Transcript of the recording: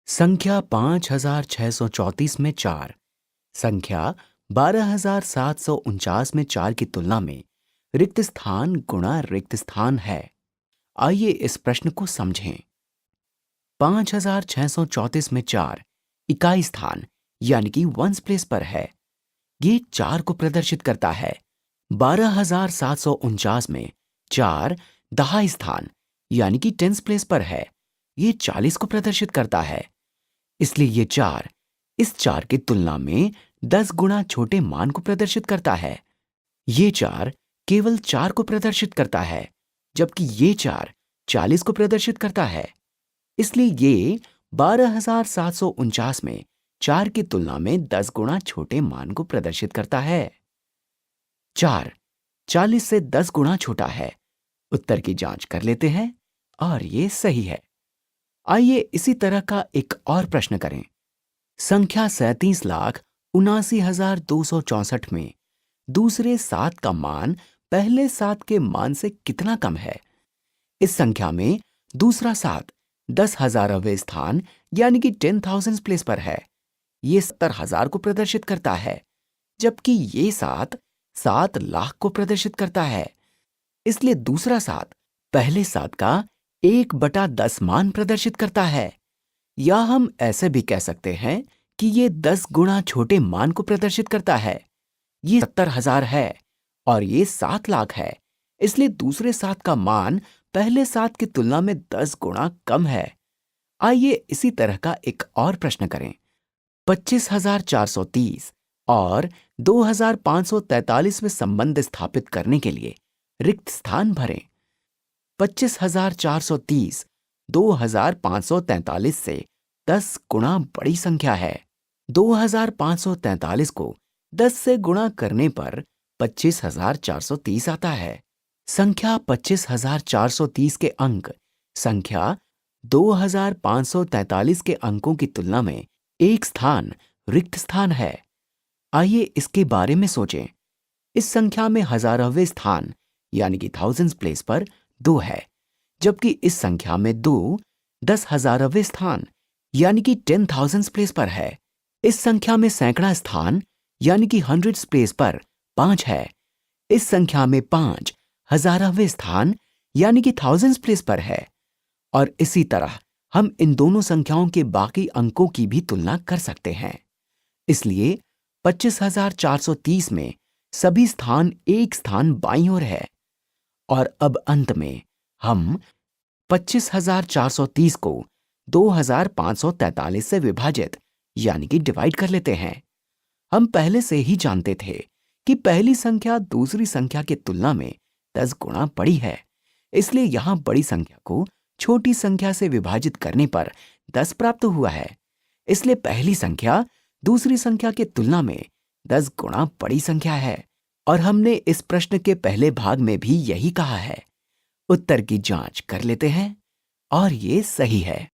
संख्या 5634 में 4, संख्या 12749 में 4 की तुलना में रिक्त स्थान गुणा रिक्त स्थान है। आइए इस प्रश्न को समझें। 5634 में 4 इकाई स्थान यानी कि वंस प्लेस पर है। ये 4 को प्रदर्शित करता है। 12749 में 4 दहाई स्थान यानी कि टेंस प्लेस पर है। ये 40 को प्रदर्शित करता है। इसलिए ये 4 इस 4 की तुलना में 10 गुना छोटे मान को प्रदर्शित करता है। ये 4 केवल 4 को प्रदर्शित करता है, जबकि ये 4 40 को प्रदर्शित करता है। इसलिए ये 12749 में 4 की तुलना में 10 गुना छोटे मान को प्रदर्शित करता है। 4 40 से 10 गुना छोटा है। उत्तर की जांच कर लेते हैं और ये सही है। आइए इसी तरह का एक और प्रश्न करें। संख्या 37,79,264 में दूसरे 7 का मान पहले 7 के मान से कितना कम है? इस संख्या में दूसरा 7 10,000वें स्थान यानी कि 10,000 प्लेस पर है। ये 70,000 को प्रदर्शित करता है, जबकि ये 7 7 लाख को प्रदर्शित करता है। इसलिए दूसरा 7 पहले 7 का 1/10 मान प्रदर्शित करता है। या हम ऐसे भी कह सकते हैं कि ये 10 गुना छोटे मान को प्रदर्शित करता है। ये 70,000 है और ये 7 लाख है। इसलिए दूसरे 7 का मान पहले 7 की तुलना में 10 गुना कम है। आइए इसी तरह का एक और प्रश्न करें। 25,430 और 2,543 में संबंध स्थापित करने के लिए रिक्त स्थान भरें। 25,430 2,543 से 10 गुना बड़ी संख्या है। 2,543 को 10 से गुणा करने पर 25,430 आता है। संख्या 25,430 के अंक संख्या 2,543 के अंकों की तुलना में एक स्थान रिक्त स्थान है। आइए इसके बारे में सोचें। इस संख्या में हजारवें स्थान यानी कि थाउजेंड्स प्लेस पर 2 है, जबकि इस संख्या में 2 10,000वें स्थान यानी कि 10,000 प्लेस पर है। इस संख्या में सैकड़ा स्थान यानी कि हंड्रेड्स प्लेस पर 5 है। इस संख्या में 5 हजारवें स्थान यानी कि थाउजेंड्स प्लेस पर है। और इसी तरह हम इन दोनों संख्याओं के बाकी अंकों की भी तुलना कर सकते हैं। इसलिए 25,430 में सभी स्थान एक स्थान बाईं ओर है। और अब अंत में हम 25,430 को 2,543 से विभाजित यानी कि डिवाइड कर लेते हैं। हम पहले से ही जानते थे कि पहली संख्या दूसरी संख्या की तुलना में 10 गुना बड़ी है। इसलिए यहां बड़ी संख्या को छोटी संख्या से विभाजित करने पर 10 प्राप्त हुआ है। इसलिए पहली संख्या दूसरी संख्या की तुलना में 10 गुना बड़ी संख्या है। और हमने इस प्रश्न के पहले भाग में भी यही कहा है। उत्तर की जांच कर लेते हैं और ये सही है।